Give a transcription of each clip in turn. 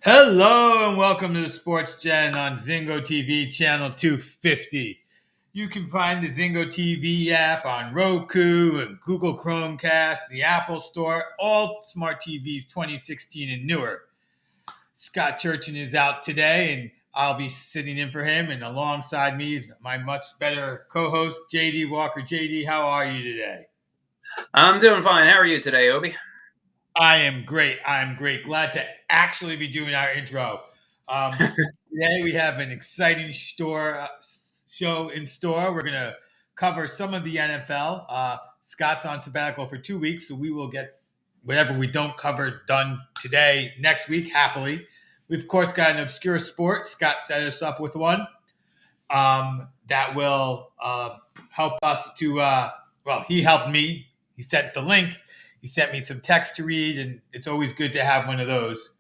Hello and welcome to the Sports Gen on Zingo TV channel 250. You can find the Zingo TV app on Roku and Google Chromecast, the Apple Store, all smart TVs 2016 and newer. Scott Churchson is out today and I'll be sitting in for him, and alongside me is my much better co-host JD Walker. JD, how are you today? I'm doing fine. How are you today, Obie? I am great. I'm great. Glad to actually be doing our intro. Today we have an exciting show in store. We're going to cover some of the NFL. Scott's on sabbatical for 2 weeks, so we will get whatever we don't cover done today, next week, happily. We've, of course, got an obscure sport. Scott set us up with one that will help us to, he helped me. He sent the link. He sent me some text to read, and it's always good to have one of those.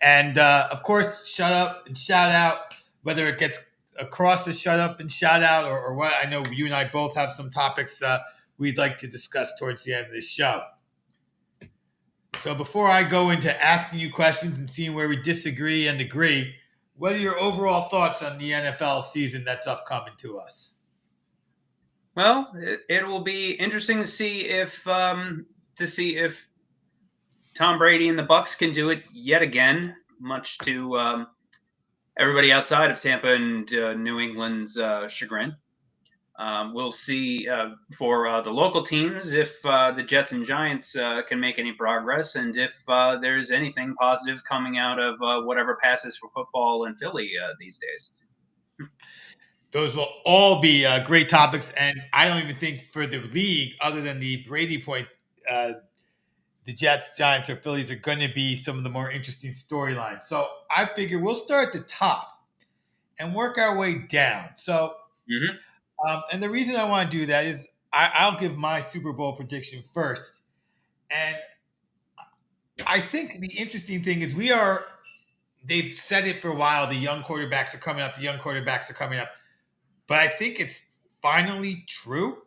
And of course, shut up and shout out, whether it gets across the shut up and shout out or what. I know you and I both have some topics we'd like to discuss towards the end of this show. So before I go into asking you questions and seeing where we disagree and agree, what are your overall thoughts on the NFL season that's upcoming to us? Well, it will be interesting to see if Tom Brady and the Bucks can do it yet again, much to everybody outside of Tampa and New England's chagrin. We'll see for the local teams if the Jets and Giants can make any progress, and if there's anything positive coming out of whatever passes for football in Philly these days. Those will all be great topics, and I don't even think for the league, other than the Brady point, the Jets, Giants, or Phillies are going to be some of the more interesting storylines. So I figure we'll start at the top and work our way down. So, and the reason I want to do that is I'll give my Super Bowl prediction first. And I think the interesting thing is they've said it for a while, the young quarterbacks are coming up, but I think it's finally true.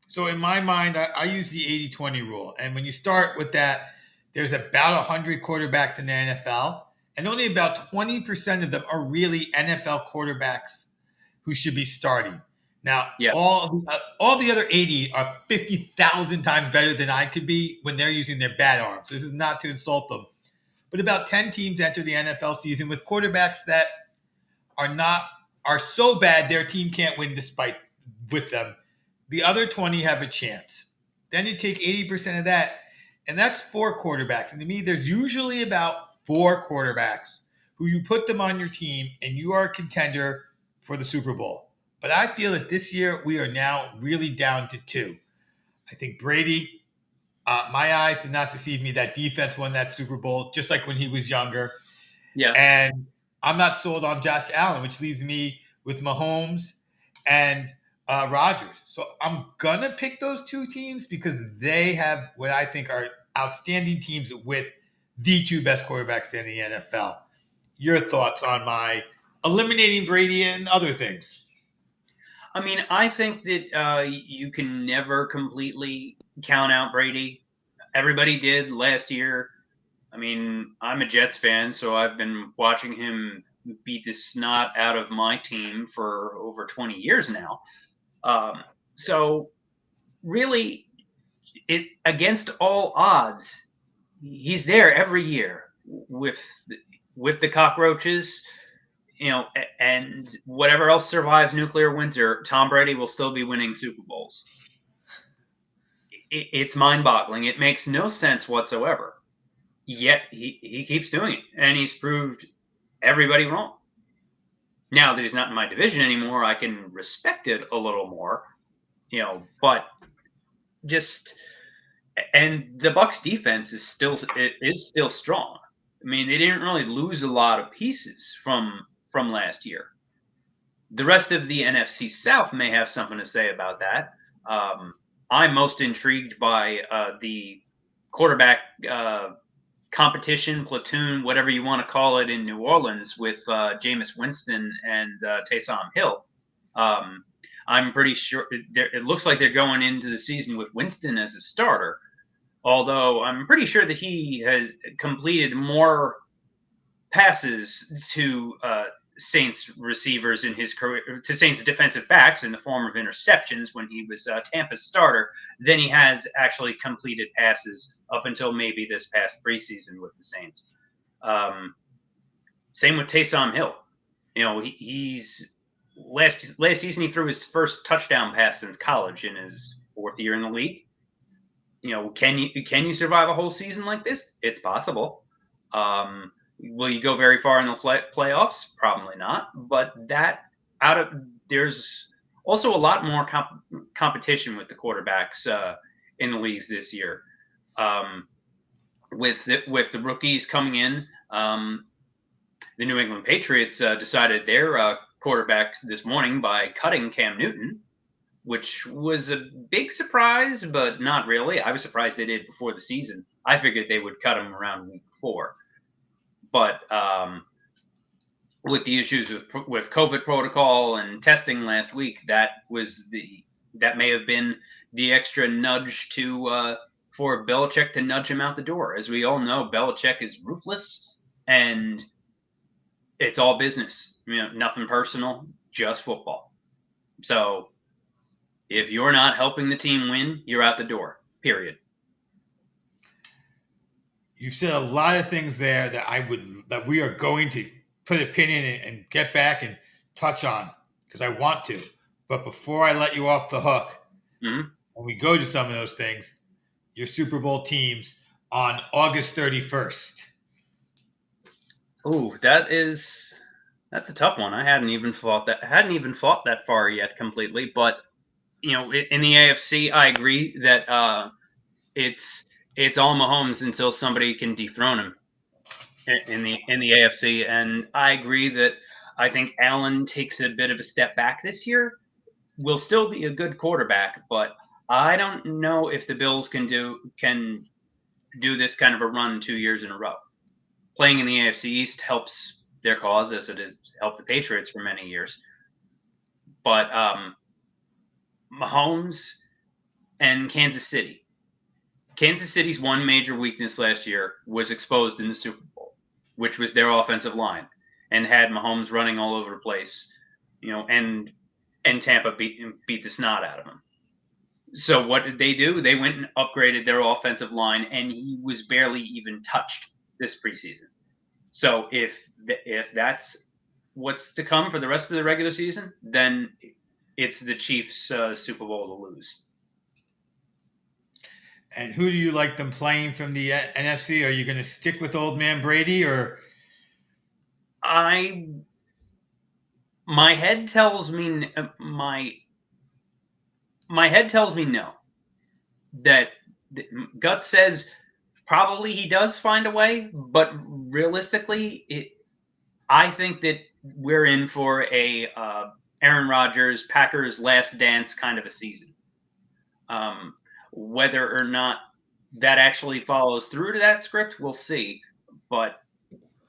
So in my mind, I use the 80-20 rule. And when you start with that, there's about 100 quarterbacks in the NFL, and only about 20% of them are really NFL quarterbacks who should be starting. Now, all the other 80 are 50,000 times better than I could be when they're using their bad arms. This is not to insult them. But about 10 teams enter the NFL season with quarterbacks that are so bad their team can't win with them. The other 20 have a chance. Then you take 80% of that, and that's 4 quarterbacks. And to me, there's usually about 4 quarterbacks who you put them on your team, and you are a contender for the Super Bowl. But I feel that this year we are now really down to 2. I think Brady, my eyes did not deceive me. That defense won that Super Bowl, just like when he was younger. Yeah. And I'm not sold on Josh Allen, which leaves me with Mahomes and Rodgers. So I'm going to pick those 2 teams because they have what I think are outstanding teams with the 2 best quarterbacks in the NFL. Your thoughts on my eliminating Brady and other things? I mean, I think that you can never completely count out Brady. Everybody did last year. I mean, I'm a Jets fan, so I've been watching him beat the snot out of my team for over 20 years now. So really, against all odds, he's there every year with the cockroaches, and whatever else survives nuclear winter, Tom Brady will still be winning Super Bowls. It's mind-boggling. It makes no sense whatsoever. Yet he keeps doing it, and he's proved everybody wrong. Now that he's not in my division anymore, I can respect it a little more, but and the Bucs defense is still strong. I mean, they didn't really lose a lot of pieces from last year. The rest of the NFC South may have something to say about that. I'm most intrigued by the quarterback competition, platoon, whatever you want to call it, in New Orleans with Jameis Winston and Taysom Hill. I'm pretty sure it looks like they're going into the season with Winston as a starter, although I'm pretty sure that he has completed more passes to Saints receivers in his career, to Saints defensive backs in the form of interceptions when he was Tampa's starter than he has actually completed passes up until maybe this past preseason with the Saints. Same with Taysom Hill. He's last season he threw his first touchdown pass since college in his 4th year in the league. Can you survive a whole season like this? It's possible. Will you go very far in the playoffs? Probably not. But there's also a lot more competition with the quarterbacks in the leagues this year. With the rookies coming in, the New England Patriots decided their quarterback this morning by cutting Cam Newton, which was a big surprise, but not really. I was surprised they did before the season. I figured they would cut him around week 4. But with the issues with COVID protocol and testing last week, that may have been the extra nudge for Belichick to nudge him out the door. As we all know, Belichick is ruthless, and it's all business. Nothing personal, just football. So if you're not helping the team win, you're out the door. Period. You said a lot of things there that we are going to put a pin in and get back and touch on because I want to. But before I let you off the hook, when we go to some of those things, your Super Bowl teams on August 31st. Oh, that's a tough one. I hadn't even thought that far yet completely. But in the AFC, I agree that it's all Mahomes until somebody can dethrone him in the AFC. And I agree that I think Allen takes a bit of a step back this year. Will still be a good quarterback, but I don't know if the Bills can do this kind of a run 2 years in a row. Playing in the AFC East helps their cause, as it has helped the Patriots for many years. But Mahomes and Kansas City. Kansas City's one major weakness last year was exposed in the Super Bowl, which was their offensive line, and had Mahomes running all over the place, and Tampa beat the snot out of him. So what did they do? They went and upgraded their offensive line, and he was barely even touched this preseason. So if that's what's to come for the rest of the regular season, then it's the Chiefs' Super Bowl to lose. And who do you like them playing from the NFC? Are you going to stick with old man Brady, or? My head tells me no. That gut says probably he does find a way, but realistically, I think that we're in for a Aaron Rodgers Packers last dance kind of a season. Whether or not that actually follows through to that script, we'll see. But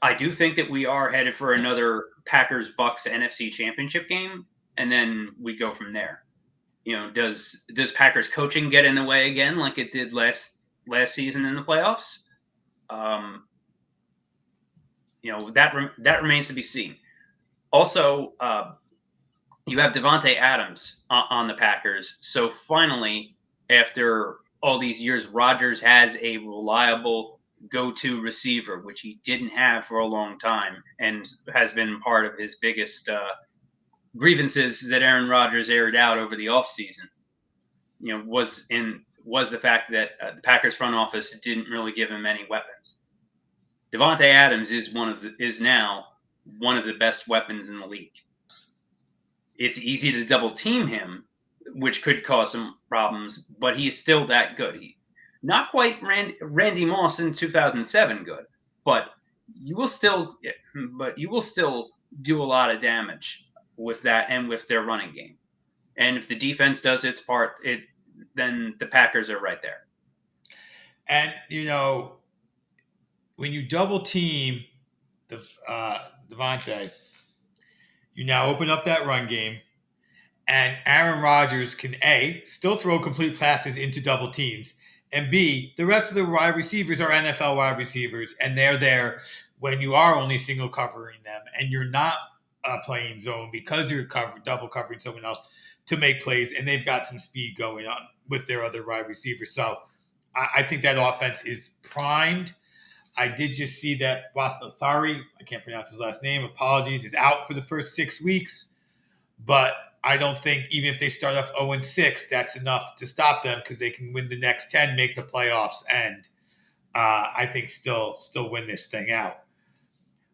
I do think that we are headed for another Packers-Bucks NFC Championship game, and then we go from there. Does Packers coaching get in the way again, like it did last season in the playoffs? That remains to be seen. Also, you have Davante Adams on the Packers, so finally, after all these years, Rodgers has a reliable go-to receiver, which he didn't have for a long time, and has been part of his biggest grievances that Aaron Rodgers aired out over the offseason. Was the fact that the Packers front office didn't really give him any weapons. Davante Adams is now one of the best weapons in the league. It's easy to double team him, which could cause some problems, but he's still that good. Not quite Randy Moss in 2007 good, but you will still do a lot of damage with that and with their running game. And if the defense does its part, then the Packers are right there. And when you double team Davante, you now open up that run game. And Aaron Rodgers can A, still throw complete passes into double teams, and B, the rest of the wide receivers are NFL wide receivers, and they're there when you are only single covering them and you're not playing zone because you're double covering someone else to make plays, and they've got some speed going on with their other wide receivers. So I think that offense is primed. I did just see that Wathathari, I can't pronounce his last name, apologies, is out for the first 6 weeks. But I don't think even if they start off 0-6, that's enough to stop them, because they can win the next 10, make the playoffs, and I think still win this thing out.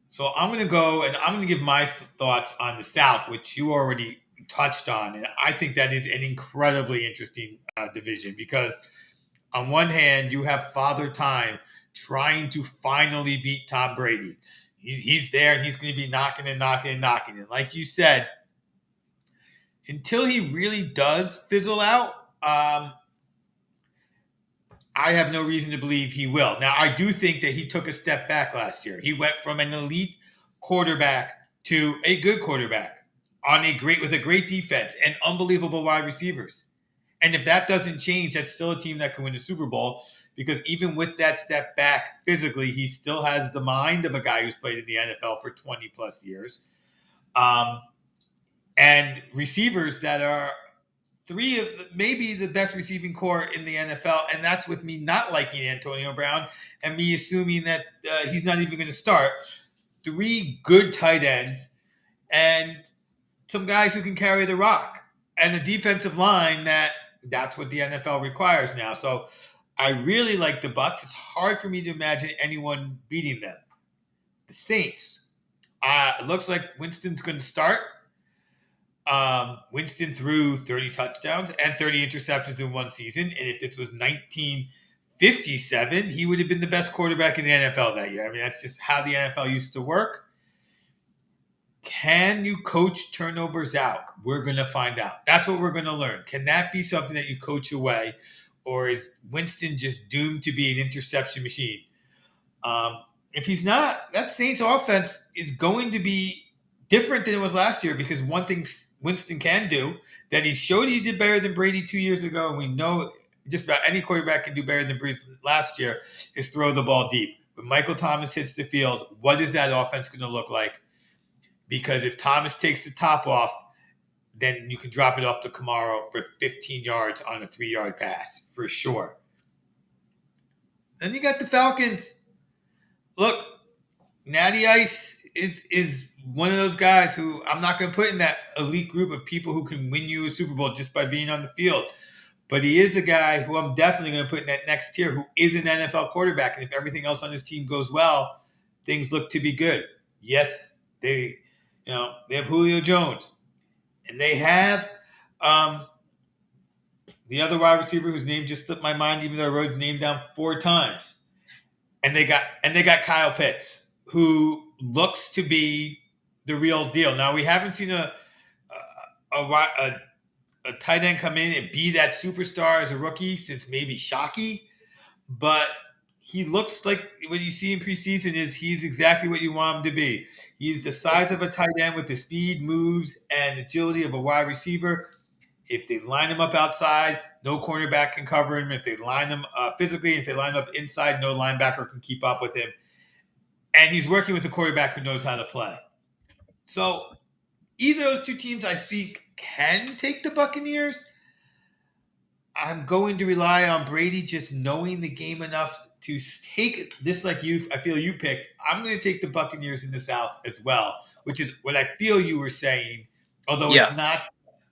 So I'm going to go and I'm going to give my thoughts on the South, which you already touched on. And I think that is an incredibly interesting division, because on one hand, you have Father Time trying to finally beat Tom Brady. He's there, and he's going to be knocking and knocking and knocking. And like you said, until he really does fizzle out, I have no reason to believe he will. Now, I do think that he took a step back last year. He went from an elite quarterback to a good quarterback with a great defense and unbelievable wide receivers. And if that doesn't change, that's still a team that can win the Super Bowl, because even with that step back physically, he still has the mind of a guy who's played in the NFL for 20 plus years. And receivers that are three of maybe the best receiving core in the NFL, and that's with me not liking Antonio Brown and me assuming that he's not even going to start. 3 good tight ends and some guys who can carry the rock, and a defensive line that's what the NFL requires now. So I really like the Bucs. It's hard for me to imagine anyone beating them. The Saints. It looks like Winston's going to start. Winston threw 30 touchdowns and 30 interceptions in one season. And if this was 1957, he would have been the best quarterback in the NFL that year. I mean, that's just how the NFL used to work. Can you coach turnovers out? We're going to find out. That's what we're going to learn. Can that be something that you coach away? Or is Winston just doomed to be an interception machine? If he's not, that Saints offense is going to be different than it was last year, because one thing Winston can do that he showed he did better than Brady 2 years ago, and we know just about any quarterback can do better than Brady last year, is throw the ball deep. When Michael Thomas hits the field, what is that offense going to look like? Because if Thomas takes the top off, then you can drop it off to Kamara for 15 yards on a 3-yard pass, for sure. Then you got the Falcons. Look, Natty Ice is one of those guys who I'm not going to put in that elite group of people who can win you a Super Bowl just by being on the field. But he is a guy who I'm definitely going to put in that next tier, who is an NFL quarterback. And if everything else on his team goes well, things look to be good. Yes, they have Julio Jones. And they have the other wide receiver whose name just slipped my mind, even though I wrote his name down 4 times. And they got Kyle Pitts, who looks to be the real deal. Now, we haven't seen a tight end come in and be that superstar as a rookie since maybe Shockey, but he looks like what you see in preseason he's exactly what you want him to be. He's the size of a tight end with the speed, moves, and agility of a wide receiver. If they line him up outside, no cornerback can cover him. If they line him physically, if they line him up inside, no linebacker can keep up with him. And he's working with a quarterback who knows how to play. So either of those two teams, I think, can take the Buccaneers. I'm going to rely on Brady just knowing the game enough to take this, like you. I feel you picked. I'm going to take the Buccaneers in the South as well, which is what I feel you were saying. Although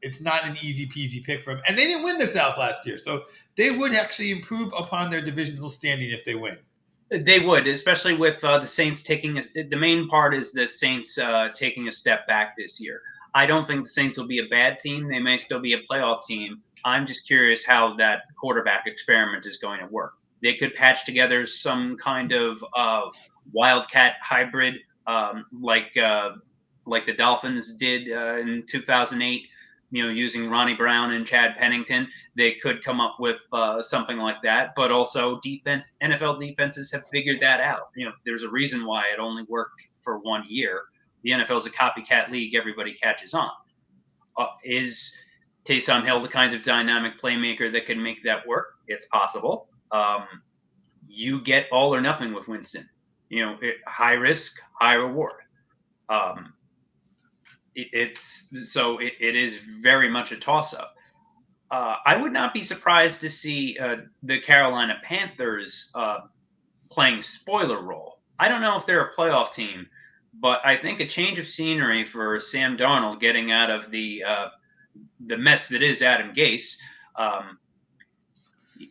it's not an easy peasy pick for them, and they didn't win the South last year, so they would actually improve upon their divisional standing if they win. They would, especially with the Saints taking the main part is the Saints taking a step back this year. I don't think the Saints will be a bad team. They may still be a playoff team. I'm just curious how that quarterback experiment is going to work. They could patch together some kind of wildcat hybrid, like the Dolphins did in 2008. Using Ronnie Brown and Chad Pennington, they could come up with something like that. But also, NFL defenses have figured that out. There's a reason why it only worked for 1 year. The NFL is a copycat league; everybody catches on. Is Taysom Hill the kind of dynamic playmaker that can make that work? It's possible. You get all or nothing with Winston. high risk, high reward. It is very much a toss up. I would not be surprised to see the Carolina Panthers playing spoiler role. I don't know if they're a playoff team, but I think a change of scenery for Sam Darnold getting out of the mess that is Adam Gase.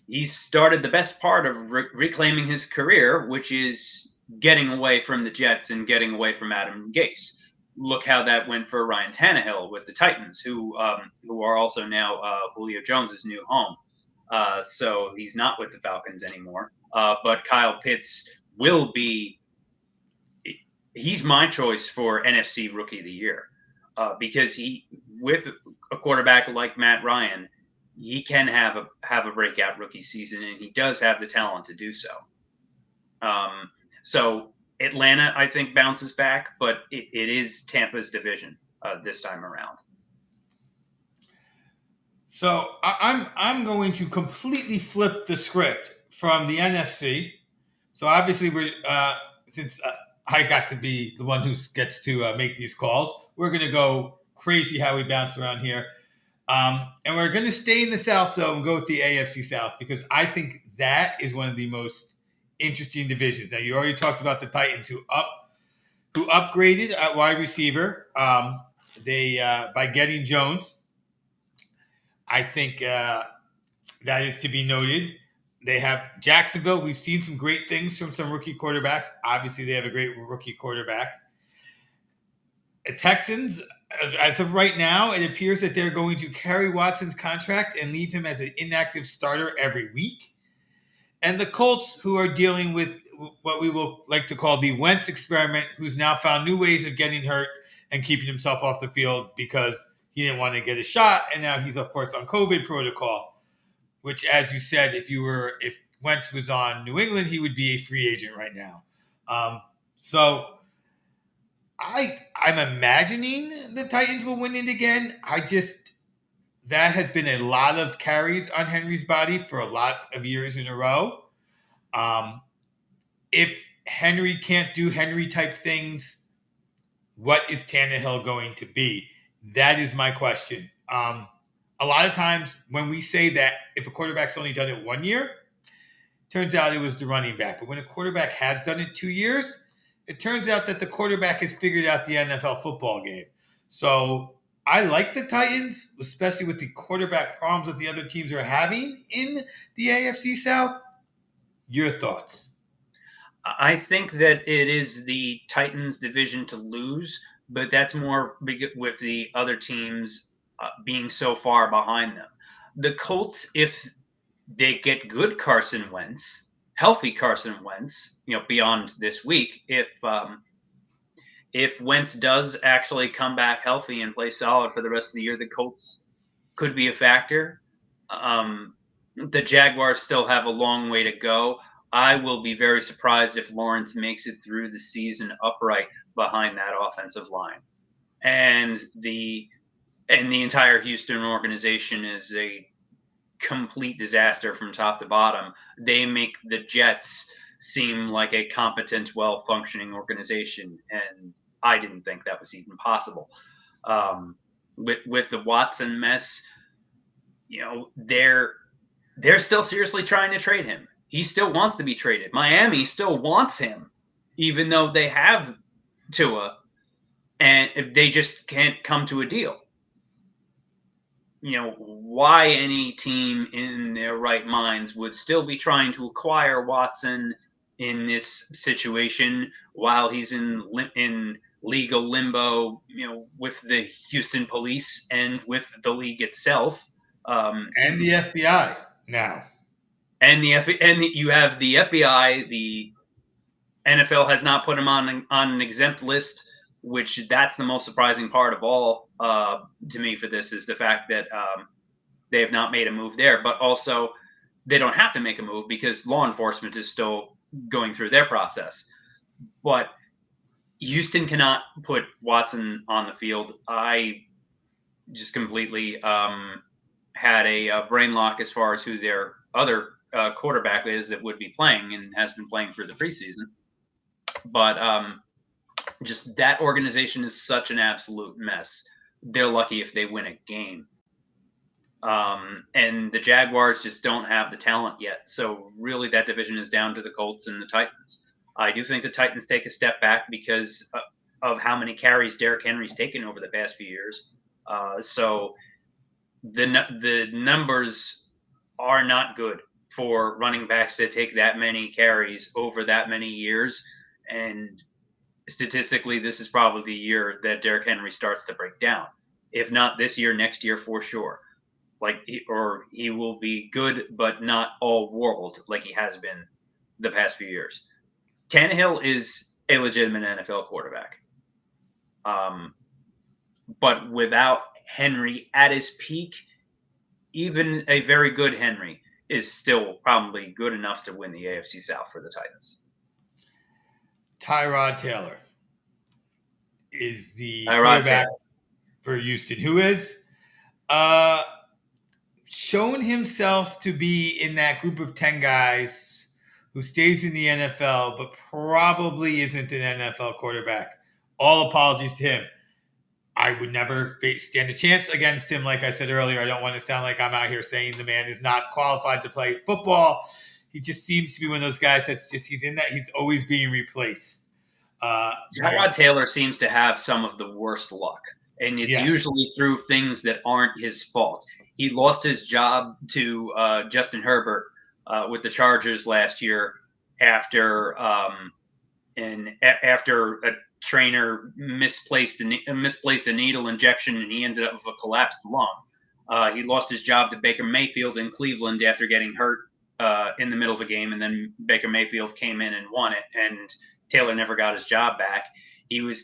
He's started the best part of reclaiming his career, which is getting away from the Jets and getting away from Adam Gase. Look how that went for Ryan Tannehill with the Titans, who are also now Julio Jones's new home. So he's not with the Falcons anymore. But Kyle Pitts will be. He's my choice for NFC Rookie of the Year because with a quarterback like Matt Ryan, he can have a breakout rookie season, and he does have the talent to do so. So Atlanta, I think, bounces back, but it is Tampa's division this time around. So I'm going to completely flip the script from the NFC. So obviously we're since I got to be the one who gets to make these calls, we're going to go crazy how we bounce around here. And we're going to stay in the South, though, and go with the AFC South because I think that is one of the most interesting divisions. Now, you already talked about the Titans who upgraded at wide receiver. They by getting Jones. I think that is to be noted. They have Jacksonville. We've seen some great things from some rookie quarterbacks. Obviously, they have a great rookie quarterback. The Texans, as of right now, it appears that they're going to carry Watson's contract and leave him as an inactive starter every week. And the Colts, who are dealing with what we will like to call the Wentz experiment, who's now found new ways of getting hurt and keeping himself off the field because he didn't want to get a shot. And now he's, of course, on COVID protocol, which, as you said, if Wentz was on New England, he would be a free agent right now. So I'm imagining the Titans will win it again. That has been a lot of carries on Henry's body for a lot of years in a row. If Henry can't do Henry-type things, what is Tannehill going to be? That is my question. A lot of times when we say that if a quarterback's only done it 1 year, turns out it was the running back. But when a quarterback has done it 2 years, it turns out that the quarterback has figured out the NFL football game. So I like the Titans, especially with the quarterback problems that the other teams are having in the AFC South. Your thoughts? I think that it is the Titans' division to lose, but that's more with the other teams being so far behind them. The Colts, if they get good Carson Wentz, healthy Carson Wentz, beyond this week, if Wentz does actually come back healthy and play solid for the rest of the year, the Colts could be a factor. The Jaguars still have a long way to go. I will be very surprised if Lawrence makes it through the season upright behind that offensive line. And the entire Houston organization is a complete disaster from top to bottom. They make the Jets seem like a competent, well-functioning organization, and I didn't think that was even possible. With the Watson mess, they're still seriously trying to trade him. He still wants to be traded. Miami still wants him, even though they have Tua, and if they just can't come to a deal. Why any team in their right minds would still be trying to acquire Watson in this situation while he's in legal limbo, with the Houston police and with the league itself, and the FBI now. And you have the FBI. The NFL has not put him on an exempt list, which that's the most surprising part of all to me for this is the fact that they have not made a move there. But also, they don't have to make a move because law enforcement is still going through their process. But Houston cannot put Watson on the field. I just completely had a brain lock as far as who their other quarterback is that would be playing and has been playing through the preseason. But just that organization is such an absolute mess. They're lucky if they win a game. And the Jaguars just don't have the talent yet. So really that division is down to the Colts and the Titans. I do think the Titans take a step back because of how many carries Derrick Henry's taken over the past few years. So the numbers are not good for running backs to take that many carries over that many years. And statistically, this is probably the year that Derrick Henry starts to break down. If not this year, next year for sure. He will be good, but not all world like he has been the past few years. Tannehill is a legitimate NFL quarterback. But without Henry at his peak, even a very good Henry is still probably good enough to win the AFC South for the Titans. Tyrod Taylor is the quarterback for Houston, who is shown himself to be in that group of 10 guys who stays in the NFL, but probably isn't an NFL quarterback. All apologies to him. I would never stand a chance against him. Like I said earlier, I don't want to sound like I'm out here saying the man is not qualified to play football. He just seems to be one of those guys that's just, he's always being replaced. Tyrod Taylor seems to have some of the worst luck, and it's usually through things that aren't his fault. He lost his job to Justin Herbert with the Chargers last year after a trainer misplaced a needle injection, and he ended up with a collapsed lung. He lost his job to Baker Mayfield in Cleveland after getting hurt in the middle of a game, and then Baker Mayfield came in and won it, and Taylor never got his job back. He was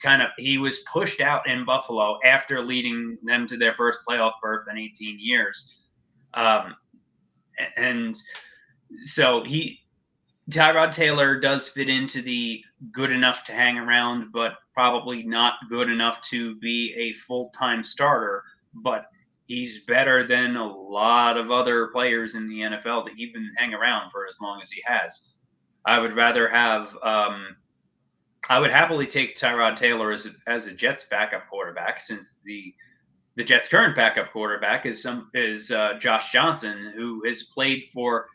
pushed out in Buffalo after leading them to their first playoff berth in 18 years. And so Tyrod Taylor does fit into the good enough to hang around, but probably not good enough to be a full-time starter. But he's better than a lot of other players in the NFL that even hang around for as long as he has. I would happily take Tyrod Taylor as a Jets backup quarterback, since the Jets' current backup quarterback is Josh Johnson, who has played for,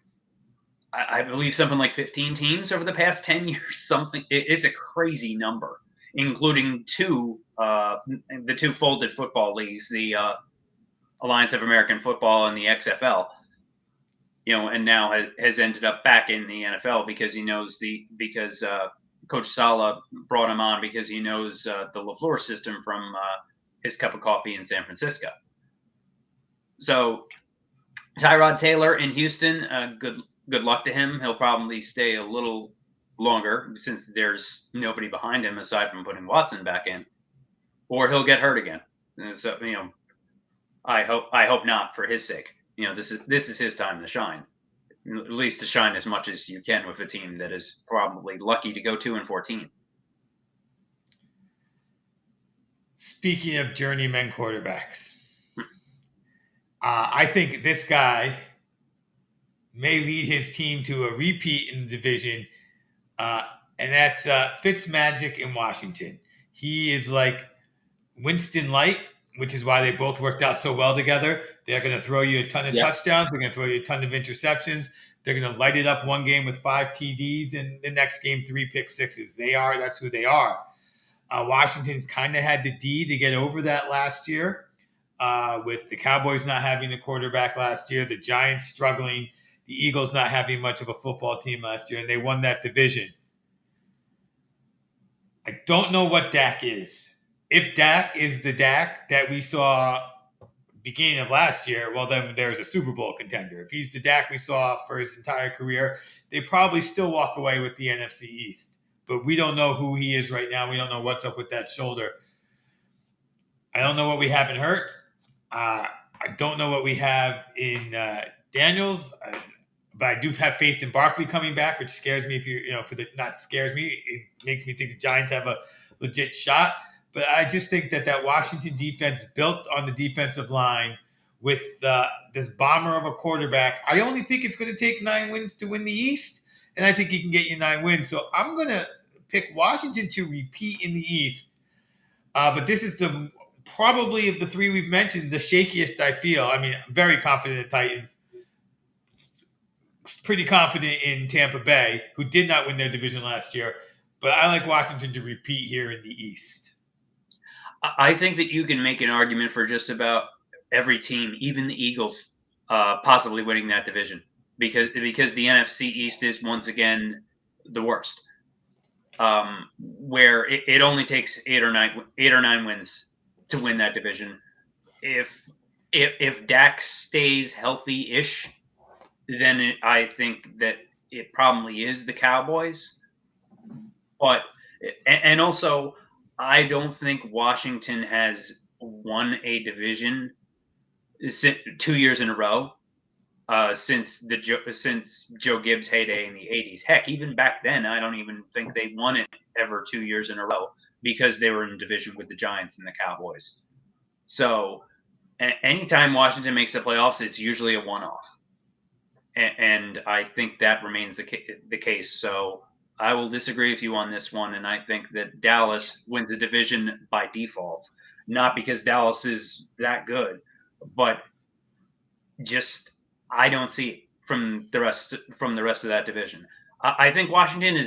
I believe, something like 15 teams over the past 10 years. It's a crazy number, including the two folded football leagues, the Alliance of American Football and the XFL. And now has ended up back in the NFL because Coach Saleh brought him on because he knows the LaFleur system from his cup of coffee in San Francisco. So Tyrod Taylor in Houston, good luck to him. He'll probably stay a little longer since there's nobody behind him aside from putting Watson back in, or he'll get hurt again. And so I hope not, for his sake. This is his time to shine. At least to shine as much as you can with a team that is probably lucky to go 2-14. Speaking of journeyman quarterbacks, I think this guy may lead his team to a repeat in the division, and that's Fitzmagic in Washington. He is like Winston Light, which is why they both worked out so well together. They're going to throw you a ton of touchdowns. They're going to throw you a ton of interceptions. They're going to light it up one game with 5 TDs and the next game 3 pick sixes. That's who they are. Washington kind of had the D to get over that last year with the Cowboys not having the quarterback last year, the Giants struggling, the Eagles not having much of a football team last year, and they won that division. I don't know what Dak is. If Dak is the Dak that we saw beginning of last year, well, then there's a Super Bowl contender. If he's the Dak we saw for his entire career, they probably still walk away with the NFC East. But we don't know who he is right now. We don't know what's up with that shoulder. I don't know what we have in Hurts. I don't know what we have in Daniels. But I do have faith in Barkley coming back, which scares me. Not scares me. It makes me think the Giants have a legit shot. But I just think that Washington defense built on the defensive line with this bomber of a quarterback. I only think it's going to take 9 wins to win the East, and I think he can get you 9 wins. So I'm going to pick Washington to repeat in the East, but this is probably of the three we've mentioned, the shakiest I feel. I mean, I'm very confident in the Titans. Pretty confident in Tampa Bay, who did not win their division last year. But I like Washington to repeat here in the East. I think that you can make an argument for just about every team, even the Eagles, possibly winning that division because the NFC East is once again the worst. Where it only takes 8 or 9 wins to win that division. If Dak stays healthy-ish, then I think that it probably is the Cowboys. But and also, I don't think Washington has won a division 2 years in a row since Joe Gibbs' heyday in the '80s. Heck, even back then, I don't even think they won it ever 2 years in a row because they were in division with the Giants and the Cowboys. So anytime Washington makes the playoffs, it's usually a one-off. And I think that remains the case. So I will disagree with you on this one, and I think that Dallas wins the division by default, not because Dallas is that good, but just I don't see it from the rest of that division. I think Washington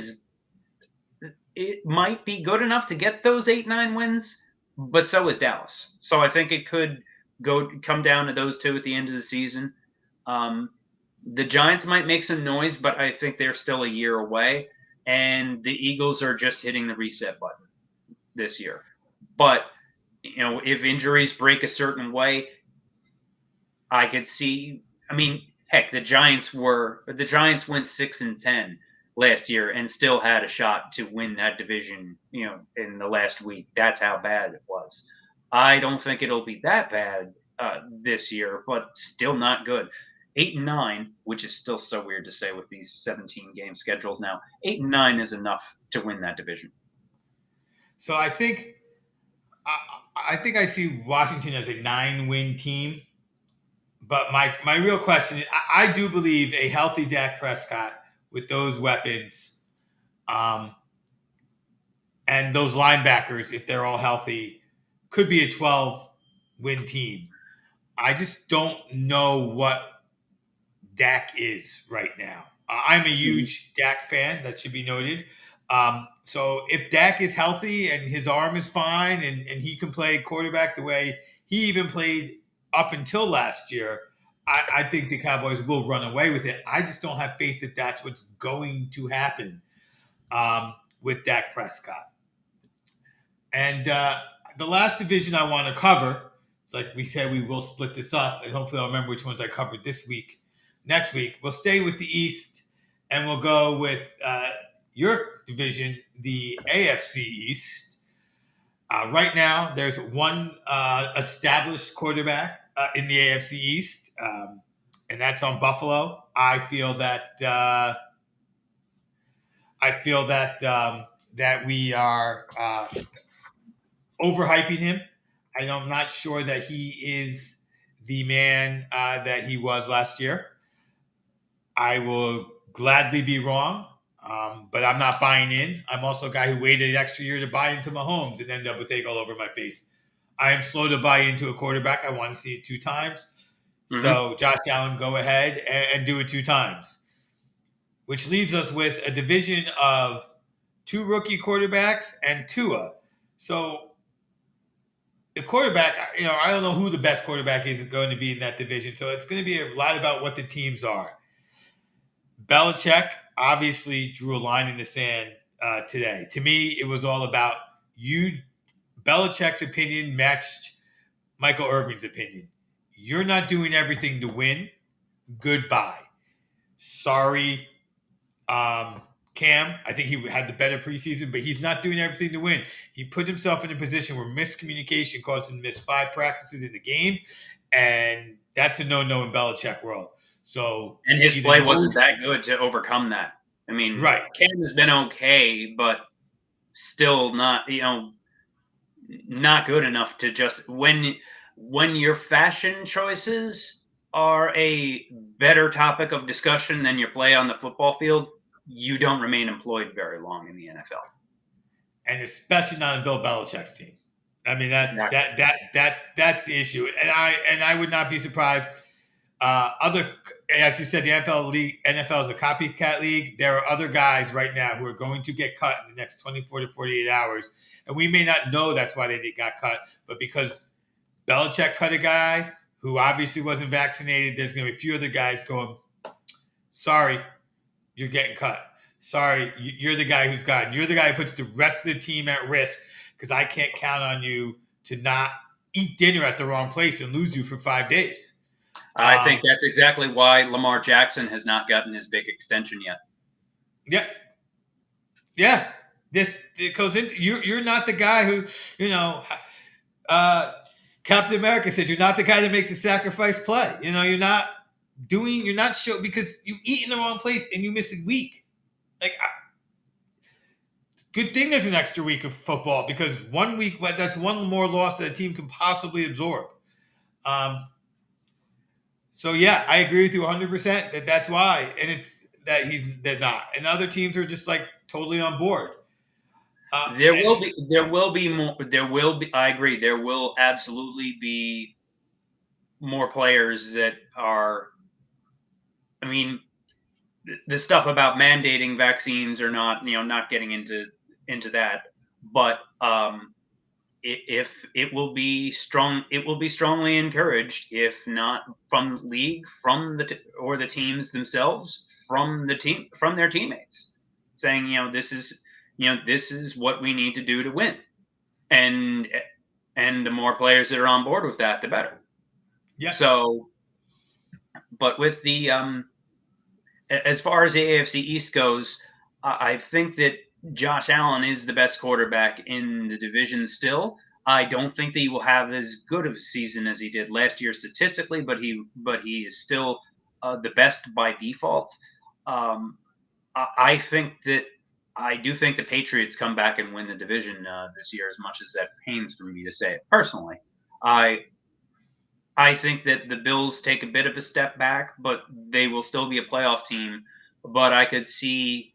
it might be good enough to get those 8-9 wins, but so is Dallas. So I think it could come down to those two at the end of the season. The Giants might make some noise, but I think they're still a year away. And the Eagles are just hitting the reset button this year. But, if injuries break a certain way, I could see, heck, the Giants went 6-10 last year and still had a shot to win that division, in the last week. That's how bad it was. I don't think it'll be that bad this year, but still not good. 8-9, which is still so weird to say with these 17 game schedules now. 8-9 is enough to win that division. So I think I see Washington as a 9-win team. But my real question is, I do believe a healthy Dak Prescott with those weapons, and those linebackers, if they're all healthy, could be a 12-win team. I just don't know what Dak is right now. I'm a huge Dak fan. That should be noted. So if Dak is healthy and his arm is fine and he can play quarterback the way he even played up until last year, I think the Cowboys will run away with it. I just don't have faith that that's what's going to happen with Dak Prescott. And the last division I want to cover, like we said, we will split this up, and hopefully I'll remember which ones I covered this week. Next week, we'll stay with the East, and we'll go with your division, the AFC East. Right now, there's one established quarterback in the AFC East, and that's on Buffalo. I feel that that we are overhyping him. I'm not sure that he is the man that he was last year. I will gladly be wrong, but I'm not buying in. I'm also a guy who waited an extra year to buy into Mahomes and ended up with egg all over my face. I am slow to buy into a quarterback. I want to see it 2 times. Mm-hmm. So, Josh Allen, go ahead and do it 2 times, which leaves us with a division of 2 rookie quarterbacks and Tua. So, the quarterback, I don't know who the best quarterback is going to be in that division. So, it's going to be a lot about what the teams are. Belichick obviously drew a line in the sand today. To me, it was all about Belichick's opinion matched Michael Irvin's opinion. You're not doing everything to win. Goodbye. Sorry, Cam. I think he had the better preseason, but he's not doing everything to win. He put himself in a position where miscommunication caused him to miss 5 practices in the game, and that's a no-no in Belichick world. So, and his play wasn't that good to overcome that. Right. Cam has been okay, but still not, not good enough to just when your fashion choices are a better topic of discussion than your play on the football field, you don't remain employed very long in the NFL. and especially not in Bill Belichick's team. I mean Exactly. that's the issue, and I would not be surprised. As you said, the NFL is a copycat league. There are other guys right now who are going to get cut in the next 24 to 48 hours, and we may not know that's why they got cut, but because Belichick cut a guy who obviously wasn't vaccinated, there's going to be a few other guys going, sorry, you're getting cut. Sorry, you're the guy who's gotten. You're the guy who puts the rest of the team at risk because I can't count on you to not eat dinner at the wrong place and lose you for 5 days. I think that's exactly why Lamar Jackson has not gotten his big extension yet. Yeah. Yeah. It goes into you're not the guy who, Captain America said you're not the guy to make the sacrifice play. You're not because you eat in the wrong place and you miss a week. Like, good thing there's an extra week of football because 1 week, that's one more loss that a team can possibly absorb. So yeah, I agree with you 100% that's why, and it's that they're not, and other teams are just like totally on board. There will be more. I agree. There will absolutely be more players that are. I mean, the stuff about mandating vaccines or not, not getting into that, but if it will be strongly encouraged, if not from the league, from the teams themselves, from their teammates, saying, this is what we need to do to win, and the more players that are on board with that, the better. Yeah. So, but with the as far as the AFC East goes, I think that Josh Allen is the best quarterback in the division still. I don't think that he will have as good of a season as he did last year statistically, but he is still the best by default. I do think the Patriots come back and win the division this year, as much as that pains for me to say it personally. I think that the Bills take a bit of a step back, but they will still be a playoff team. But I could see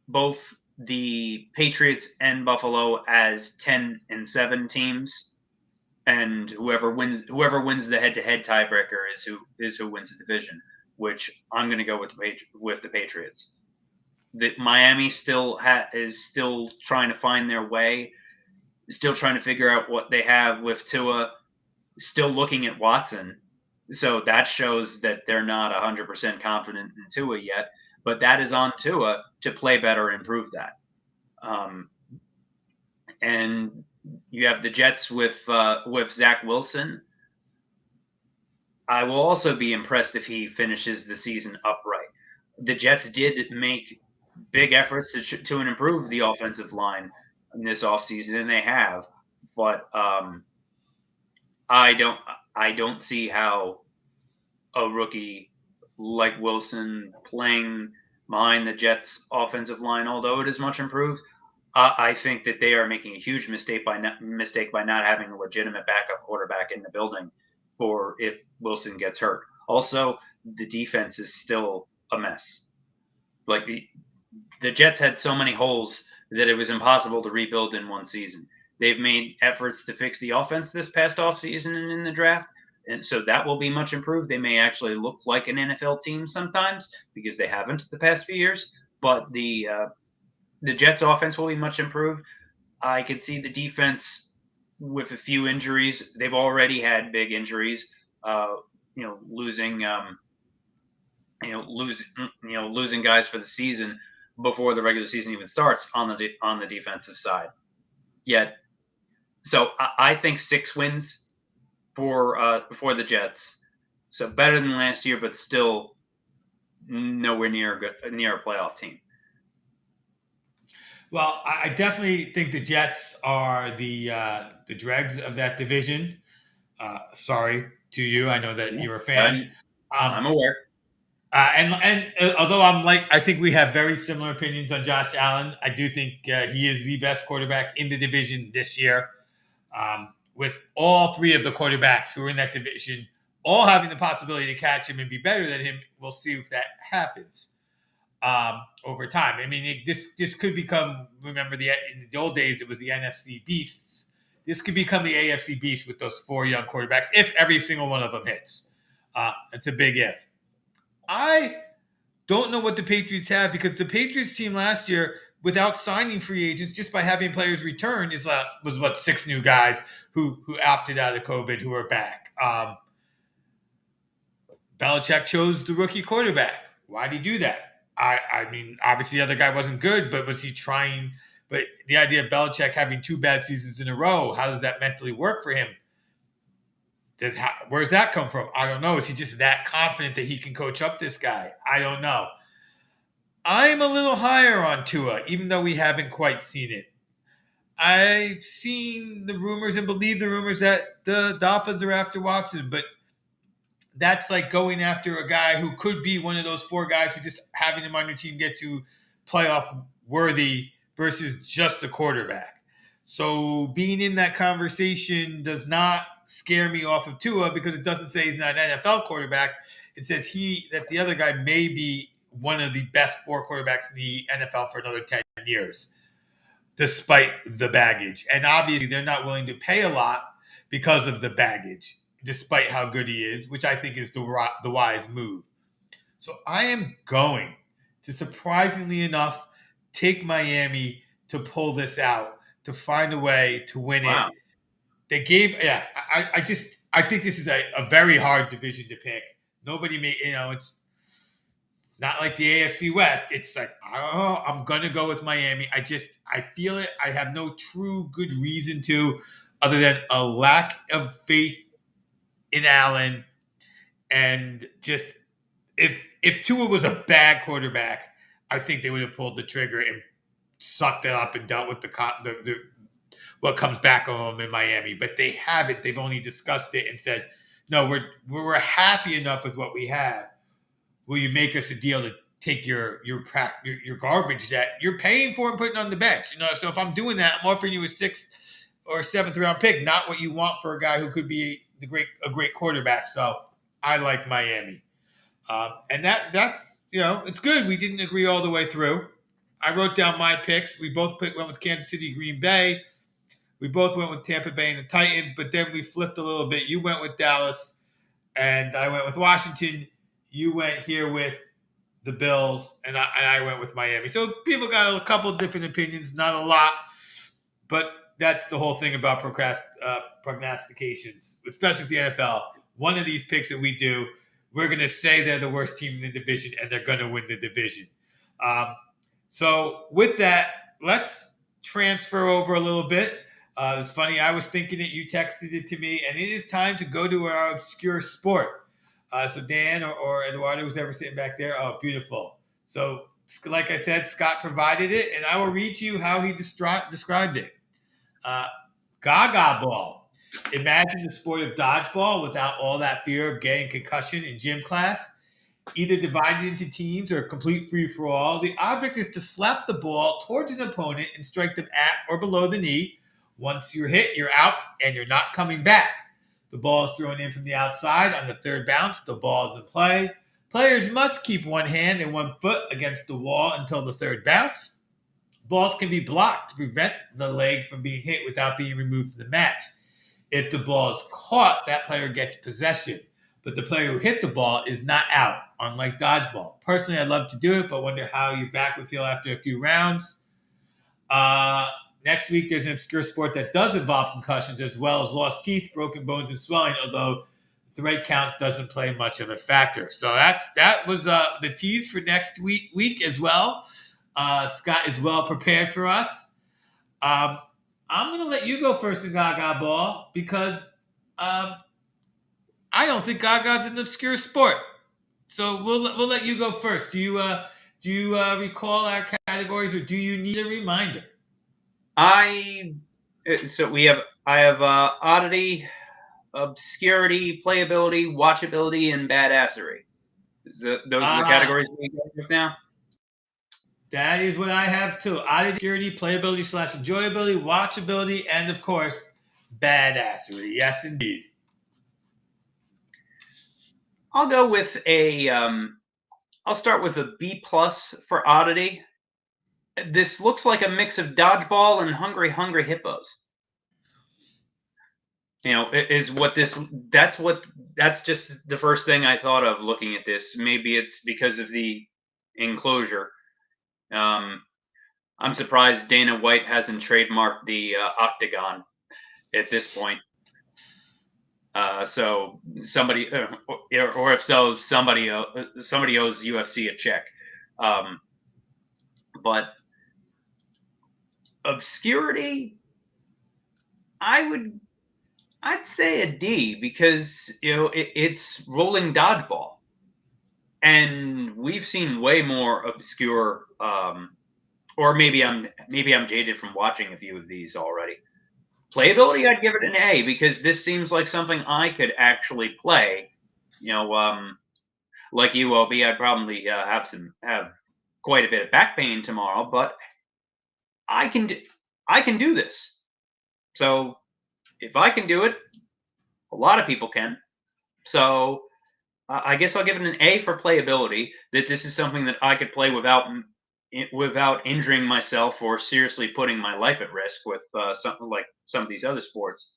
both the Patriots and Buffalo as 10-7 teams, and whoever wins the head-to-head tiebreaker is who wins the division. Which I'm going to go with the Patriots. Miami still is still trying to find their way, still trying to figure out what they have with Tua, still looking at Watson. So that shows that they're not 100% confident in Tua yet, but that is on Tua to play better and improve that. And you have the Jets with Zach Wilson. I will also be impressed if he finishes the season upright. The Jets did make big efforts to improve the offensive line in this offseason, and they have. But I don't see how a rookie like Wilson playing behind the Jets' offensive line, although it is much improved. I think that they are making a huge mistake by not having a legitimate backup quarterback in the building for if Wilson gets hurt. Also, the defense is still a mess. Like the Jets had so many holes that it was impossible to rebuild in one season. They've made efforts to fix the offense this past offseason and in the draft, and so that will be much improved. They may actually look like an NFL team sometimes because they haven't the past few years, but the Jets offense will be much improved. I could see the defense with a few injuries. They've already had big injuries. Losing guys for the season before the regular season even starts on the defensive side. Yet, so I think 6 wins for the Jets. So better than last year, but still nowhere near a playoff team. Well, I definitely think the Jets are the dregs of that division. Sorry to you. I know that you're a fan. I'm aware. And although I think we have very similar opinions on Josh Allen. I do think he is the best quarterback in the division this year. With all 3 of the quarterbacks who are in that division, all having the possibility to catch him and be better than him, we'll see if that happens. over time. I mean, this could become. Remember, in the old days, it was the NFC Beasts. This could become the AFC Beast with those 4 young quarterbacks if every single one of them hits. It's a big if. I don't know what the Patriots have because the Patriots team last year, without signing free agents, just by having players return, was what 6 new guys who opted out of COVID who are back. Belichick chose the rookie quarterback. Why did he do that? I mean, obviously the other guy wasn't good, but was he trying? But the idea of Belichick having 2 bad seasons in a row, how does that mentally work for him? Where's that come from? I don't know. Is he just that confident that he can coach up this guy? I don't know. I'm a little higher on Tua, even though we haven't quite seen it. I've seen the rumors and believe the rumors that the Dolphins are after Watson, but that's like going after a guy who could be one of those 4 guys who just having him on your team get to playoff worthy versus just a quarterback. So being in that conversation does not scare me off of Tua because it doesn't say he's not an NFL quarterback. It says that the other guy may be one of the best 4 quarterbacks in the NFL for another 10 years, despite the baggage. And obviously they're not willing to pay a lot because of the baggage, despite how good he is, which I think is the wise move. So I am going to, surprisingly enough, take Miami to pull this out, to find a way to win it. They gave, I think this is a very hard division to pick. Nobody may, it's not like the AFC West. It's like, I'm going to go with Miami. I feel it. I have no true good reason to, other than a lack of faith in Allen. And just, if Tua was a bad quarterback, I think they would have pulled the trigger and sucked it up and dealt with the what comes back of them in Miami. But they haven't. They've only discussed it and said, no, we're happy enough with what we have. Will you make us a deal to take your garbage that you're paying for and putting on the bench? So if I'm doing that, I'm offering you a 6th or 7th round pick, not what you want for a guy who could be a great quarterback. So I like Miami. And that's, it's good. We didn't agree all the way through. I wrote down my picks. We both went with Kansas City, Green Bay. We both went with Tampa Bay and the Titans, but then we flipped a little bit. You went with Dallas, and I went with Washington. You went here with the Bills, and I went with Miami. So people got a couple of different opinions, not a lot, but that's the whole thing about prognostications, especially with the NFL. One of these picks that we do, we're going to say they're the worst team in the division, and they're going to win the division. So with that, let's transfer over a little bit. It was funny. I was thinking it. You texted it to me, and it is time to go to our obscure sport. So Dan or Eduardo, who's ever sitting back there, oh, beautiful. So like I said, Scott provided it, and I will read to you how he described it. Gaga ball. Imagine the sport of dodgeball without all that fear of getting concussion in gym class. Either divided into teams or complete free-for-all. The object is to slap the ball towards an opponent and strike them at or below the knee. Once you're hit, you're out, and you're not coming back. The ball is thrown in from the outside. On the 3rd bounce, the ball is in play. Players must keep one hand and one foot against the wall until the 3rd bounce. Balls can be blocked to prevent the leg from being hit without being removed from the match. If the ball is caught, that player gets possession. But the player who hit the ball is not out, unlike dodgeball. Personally, I'd love to do it, but wonder how your back would feel after a few rounds. Next week, there's an obscure sport that does involve concussions as well as lost teeth, broken bones, and swelling, although thread count doesn't play much of a factor. So that was the tease for next week as well. Scott is well prepared for us. I'm going to let you go first in Gaga Ball because I don't think Gaga's an obscure sport. So we'll let you go first. Do you recall our categories, or do you need a reminder? I have oddity, obscurity, playability, watchability, and badassery. Those are the categories we got with now. That is what I have too. Oddity, obscurity, playability / enjoyability, watchability, and of course, badassery. Yes, indeed. I'll go with a I'll start with a B plus for oddity. This looks like a mix of dodgeball and Hungry Hungry Hippos. Is what this. That's just the first thing I thought of looking at this. Maybe it's because of the enclosure. I'm surprised Dana White hasn't trademarked the octagon at this point. So somebody, or if so, somebody owes UFC a check. But obscurity, I'd say a D, because it's rolling dodgeball, and we've seen way more obscure. Or maybe I'm jaded from watching a few of these already. Playability, I'd give it an A, because this seems like something I could actually play. Like you, Obie, I'd probably have quite a bit of back pain tomorrow, but I can do this. So if I can do it, a lot of people can. So I guess I'll give it an A for playability. That this is something that I could play without injuring myself or seriously putting my life at risk with something like some of these other sports.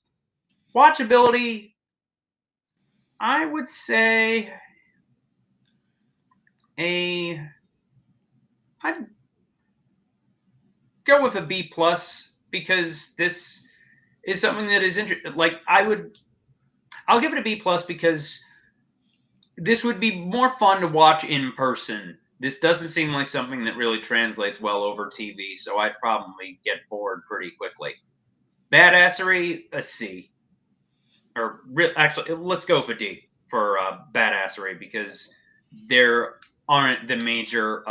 Watchability, I would say I'd go with a B plus, because this is something that is interesting. I'll give it a B plus, because this would be more fun to watch in person. This doesn't seem like something that really translates well over TV, so I'd probably get bored pretty quickly. Badassery, a C. Actually, let's go for D for badassery, because there aren't the major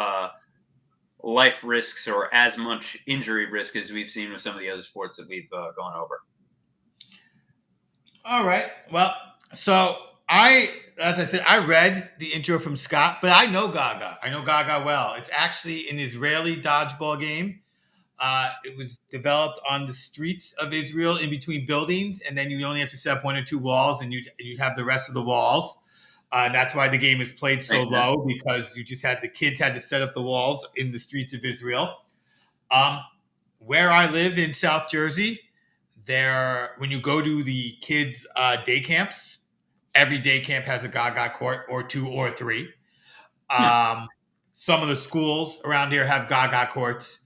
life risks or as much injury risk as we've seen with some of the other sports that we've gone over. All right. Well, so as I said, I read the intro from Scott, but I know Gaga. I know Gaga well. It's actually an Israeli dodgeball game. It was developed on the streets of Israel in between buildings, and then you only have to set up one or two walls, and you have the rest of the walls. That's why the game is played so low, because the kids had to set up the walls in the streets of Israel. Where I live in South Jersey, when you go to the kids' day camps, every day camp has a Gaga court, or two or three. Some of the schools around here have Gaga courts.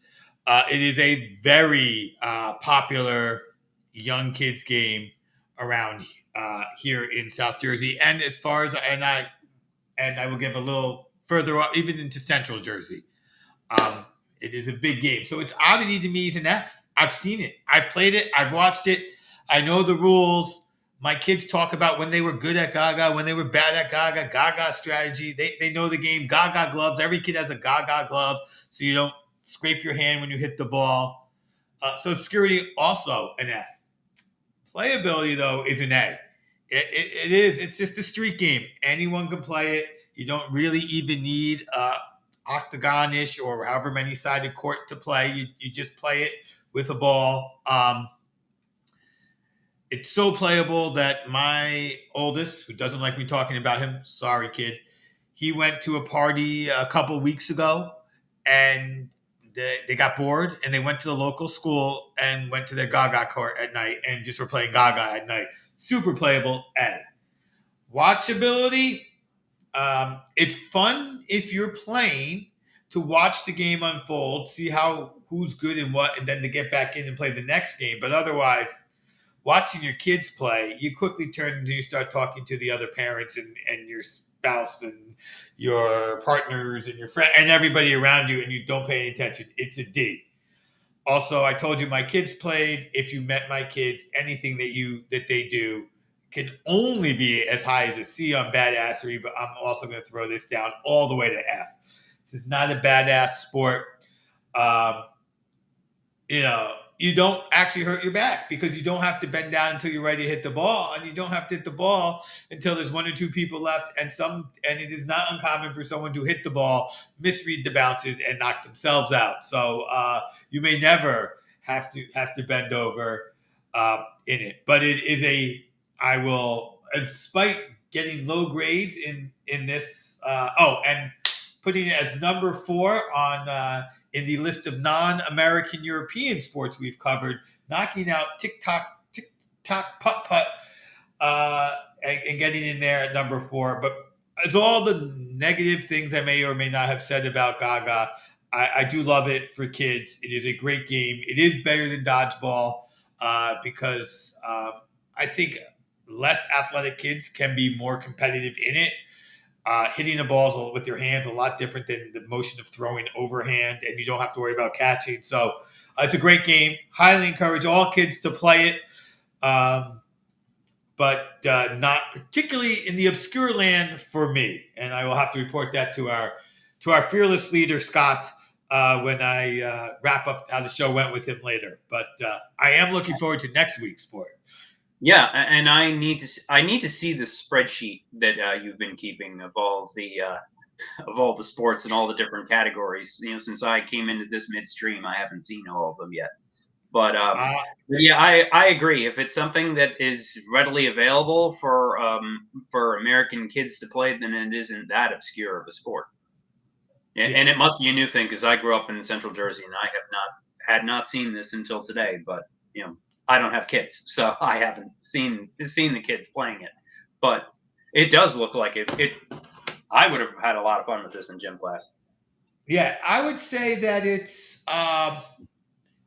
It is a very popular young kids game around here in South Jersey, and I will give a little further up, even into Central Jersey. It is a big game, so it's oddity to me is an F. I've seen it, I've played it, I've watched it, I know the rules. My kids talk about when they were good at Gaga, when they were bad at Gaga, Gaga strategy. They know the game. Gaga gloves. Every kid has a Gaga glove, so you don't scrape your hand when you hit the ball. So obscurity, also an F. Playability, though, is an A. It is. It's just a street game. Anyone can play it. You don't really even need octagon-ish or however many sided court to play. You just play it with a ball. It's so playable that my oldest, who doesn't like me talking about him, sorry kid, he went to a party a couple weeks ago, and they got bored, and they went to the local school and went to their Gaga court at night and just were playing Gaga at night. Super playable. A. Watchability. It's fun if you're playing to watch the game unfold, see who's good and what, and then to get back in and play the next game. But otherwise, watching your kids play, you quickly turn and you start talking to the other parents and your spouse and your partners and your friend and everybody around you, and you don't pay any attention. It's a D. Also, I told you my kids played. If you met my kids, anything that they do can only be as high as a C on badassery, but I'm also going to throw this down all the way to F. This is not a badass sport. You don't actually hurt your back, because you don't have to bend down until you're ready to hit the ball, and you don't have to hit the ball until there's one or two people left, and it is not uncommon for someone to hit the ball, misread the bounces, and knock themselves out. So you may never have to bend over in it, but it is despite getting low grades in this. And putting it as number 4 on in the list of non-American European sports we've covered, knocking out tick-tock, putt-putt, and getting in there at number 4. But as all the negative things I may or may not have said about Gaga, I do love it for kids. It is a great game. It is better than dodgeball because I think less athletic kids can be more competitive in it. Hitting the balls with your hands a lot different than the motion of throwing overhand, and you don't have to worry about catching. So it's a great game. Highly encourage all kids to play it, but not particularly in the obscure land for me. And I will have to report that to our fearless leader, Scott, when I wrap up how the show went with him later. But I am looking forward to next week's sport. Yeah, and I need to see the spreadsheet that you've been keeping of all the sports and all the different categories. Since I came into this midstream, I haven't seen all of them yet. But yeah, I agree. If it's something that is readily available for American kids to play, then it isn't that obscure of a sport. Yeah. And it must be a new thing because I grew up in Central Jersey and I had not seen this until today. But I don't have kids, so I haven't seen the kids playing it. But it does look like it. I would have had a lot of fun with this in gym class. Yeah, I would say that it's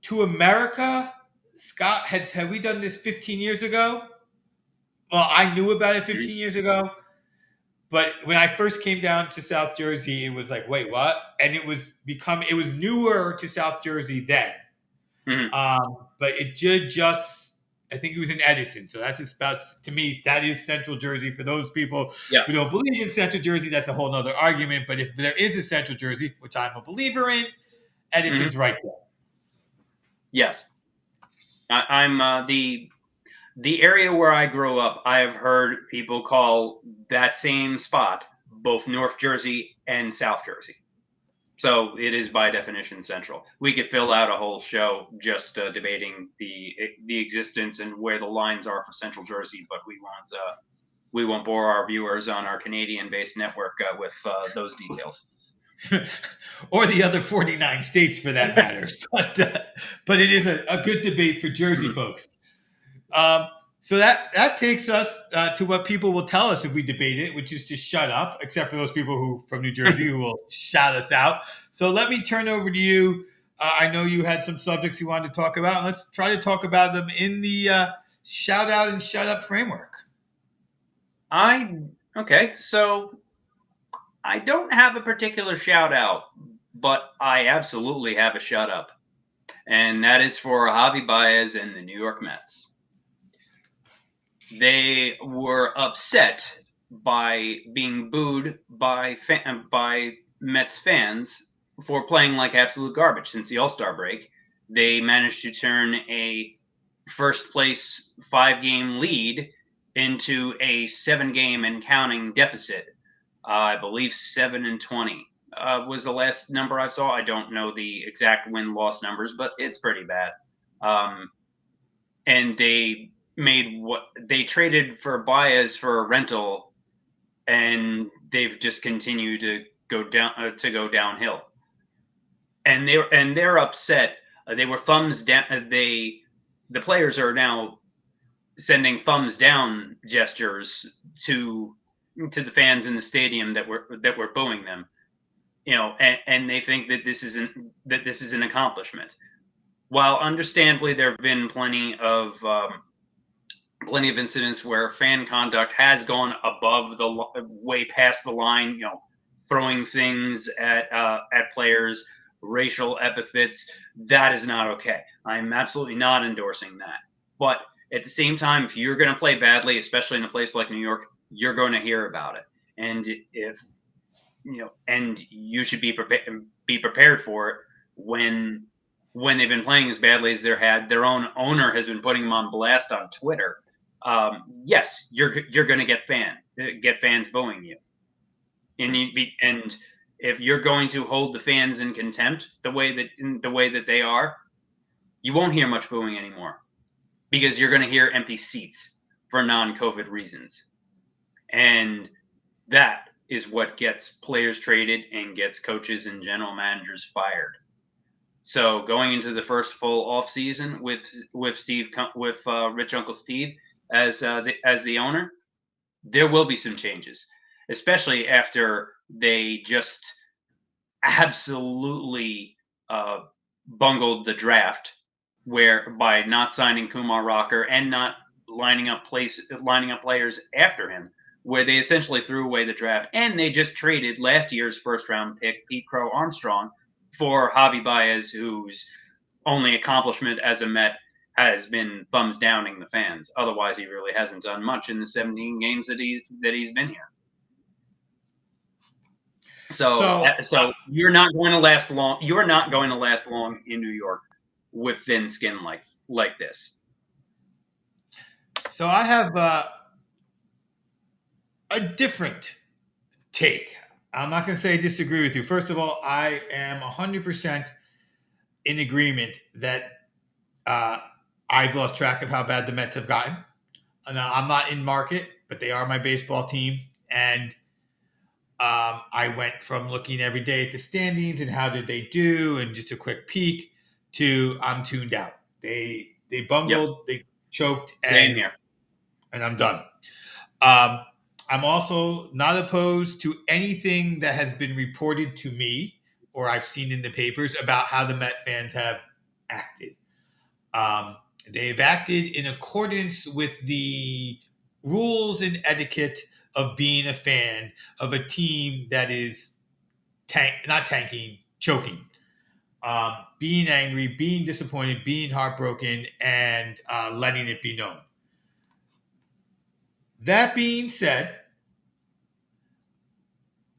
to America. Scott, have we done this 15 years ago? Well, I knew about it 15 years ago, but when I first came down to South Jersey, it was like, wait, what? And it was newer to South Jersey then. Mm-hmm. But it just, I think it was in Edison. So that's to me, that is Central Jersey. For those people who don't believe in Central Jersey, that's a whole nother argument. But if there is a Central Jersey, which I'm a believer in, Edison's right there. Yes. I'm the area where I grew up, I have heard people call that same spot both North Jersey and South Jersey. So it is by definition central. We could fill out a whole show just debating the existence and where the lines are for Central Jersey, but we won't bore our viewers on our Canadian-based network with those details. Or the other 49 states, for that matter. But it is a good debate for Jersey folks. So that takes us to what people will tell us if we debate it, which is to shut up, except for those people who from New Jersey who will shout us out. So let me turn over to you. I know you had some subjects you wanted to talk about. And let's try to talk about them in the shout out and shut up framework. Okay, so I don't have a particular shout out, but I absolutely have a shut up. And that is for Javi Baez and the New York Mets. They were upset by being booed by Mets fans for playing like absolute garbage since the All-Star break. They managed to turn a first place 5-game lead into a 7-game and counting deficit. I believe 7-20 was the last number I saw. I don't know the exact win-loss numbers, but it's pretty bad. And they traded for Baez for a rental, and they've just continued to go downhill. And they're upset. They were thumbs down. The players are now sending thumbs down gestures to the fans in the stadium that were booing them, and they think that this is an accomplishment. While understandably there have been plenty of incidents where fan conduct has gone above way past the line, throwing things at players, racial epithets, that is not okay. I'm absolutely not endorsing that. But at the same time, if you're going to play badly, especially in a place like New York, you're going to hear about it. And and you should be prepared for it when they've been playing as badly as their own owner has been putting them on blast on Twitter. Yes, you're going to get fans booing you. And if you're going to hold the fans in contempt the way that they are, you won't hear much booing anymore, because you're going to hear empty seats for non-COVID reasons. And that is what gets players traded and gets coaches and general managers fired. So going into the first full off season with Rich Uncle Steve as the owner, there will be some changes, especially after they just absolutely bungled the draft, where by not signing Kumar Rocker and not lining up players after him, where they essentially threw away the draft, and they just traded last year's first round pick Pete Crow Armstrong for Javi Baez, whose only accomplishment as a Met has been thumbs downing the fans. Otherwise, he really hasn't done much in the 17 games that he's been here. So you're not going to last long. You're not going to last long in New York with thin skin like this. So I have a different take. I'm not going to say I disagree with you. First of all, I am 100% in agreement that I've lost track of how bad the Mets have gotten. Now, I'm not in market, but they are my baseball team. And I went from looking every day at the standings and how did they do and just a quick peek to I'm tuned out. They bungled, they choked, Same here. And I'm done. I'm also not opposed to anything that has been reported to me or I've seen in the papers about how the Met fans have acted. They've acted in accordance with the rules and etiquette of being a fan of a team that is not tanking, choking. Being angry, being disappointed, being heartbroken, and letting it be known. That being said,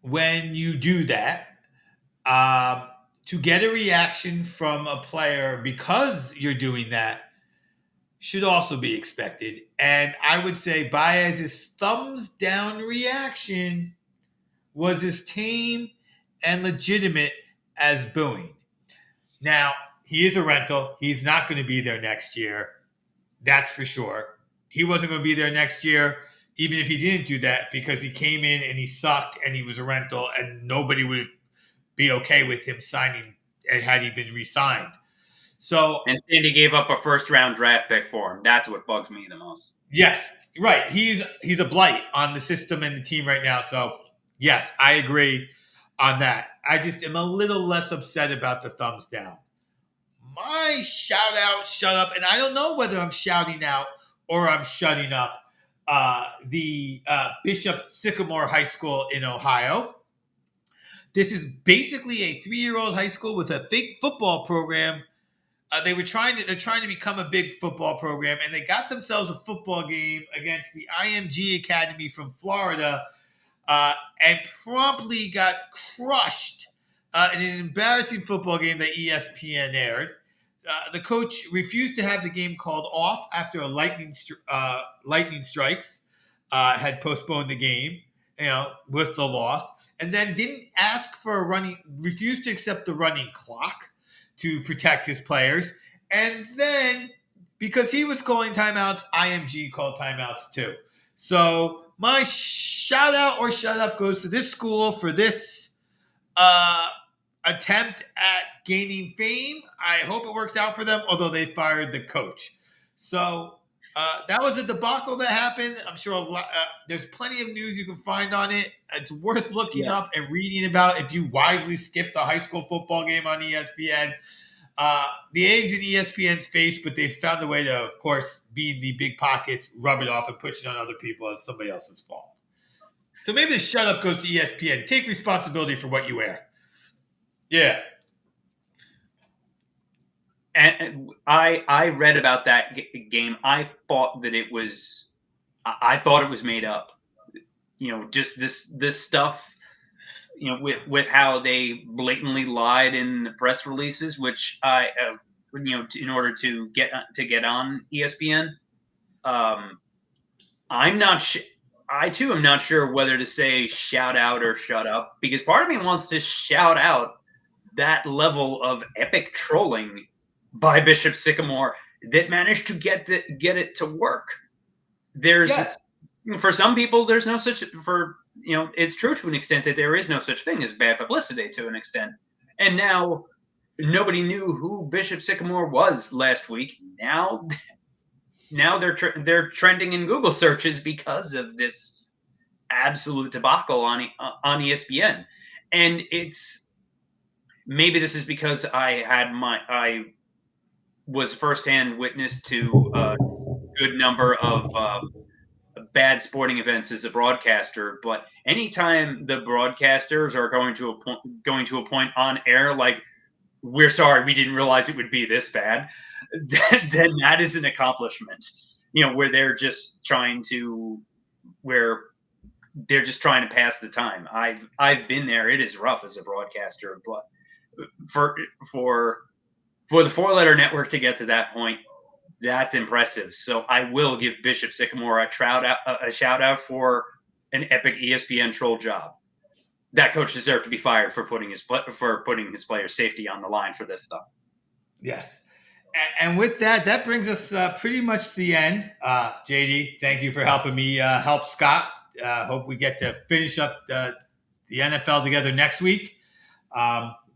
when you do that, to get a reaction from a player because you're doing that should also be expected. And I would say Baez's thumbs down reaction was as tame and legitimate as booing. Now, he is a rental. He's not going to be there next year. That's for sure. He wasn't going to be there next year, even if he didn't do that, because he came in and he sucked and he was a rental and nobody would be okay with him signing had he been re-signed. So, and Sandy gave up a first-round draft pick for him. That's what bugs me the most. Yes, right. He's a blight on the system and the team right now. So, yes, I agree on that. I just am a little less upset about the thumbs down. My shout out, shut up, and I don't know whether I'm shouting out or I'm shutting up the Bishop Sycamore High School in Ohio. This is basically a 3-year-old high school with a big football program. They're trying to become a big football program, and they got themselves a football game against the IMG Academy from Florida, and promptly got crushed in an embarrassing football game that ESPN aired. The coach refused to have the game called off after a lightning strikes had postponed the game, with the loss, and then didn't ask for refused to accept the running clock to protect his players. And then, because he was calling timeouts, IMG called timeouts too. So my shout out or shut up goes to this school for this attempt at gaining fame. I hope it works out for them, although they fired the coach. So that was a debacle that happened. I'm sure there's plenty of news you can find on it. It's worth looking up and reading about if you wisely skip the high school football game on ESPN. The egg's in ESPN's face, but they've found a way to, of course, be in the big pockets, rub it off, and push it on other people as somebody else's fault. So maybe the shut up goes to ESPN. Take responsibility for what you wear. Yeah. And I read about that game. I thought it was made up. Just this stuff. With how they blatantly lied in the press releases, which in order to get on ESPN. I'm not. I too am not sure whether to say shout out or shut up, because part of me wants to shout out that level of epic trolling by Bishop Sycamore that managed to get it to work. For some people, there's no such for it's true to an extent that there is no such thing as bad publicity to an extent. And now nobody knew who Bishop Sycamore was last week. Now they're trending in Google searches because of this absolute debacle on ESPN. And maybe this is because I was firsthand witness to a good number of bad sporting events as a broadcaster, but anytime the broadcasters are going to a point on air like, we're sorry, we didn't realize it would be this bad, then that is an accomplishment. Where they're just trying to pass the time. I've been there. It is rough as a broadcaster, but for the four-letter network to get to that point, that's impressive. So I will give Bishop Sycamore a shout out for an epic ESPN troll job. That coach deserved to be fired for putting his players' safety on the line for this stuff. Yes. And with that brings us pretty much to the end. JD, thank you for helping me help Scott. Hope we get to finish up the NFL together next week.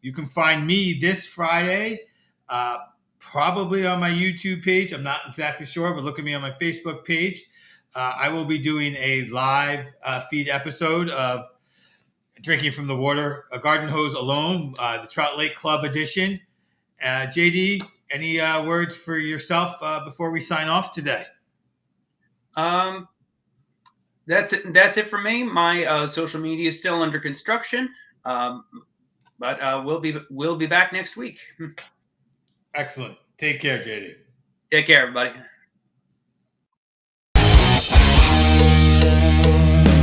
You can find me this Friday, probably on my YouTube page. I'm not exactly sure, but look at me on my Facebook page. I will be doing a live feed episode of Drinking from the Water, a Garden Hose Alone, the Trout Lake Club edition. JD, any words for yourself before we sign off today? That's it for me. My social media is still under construction, but we'll be back next week. Excellent. Take care, JD. Take care, everybody.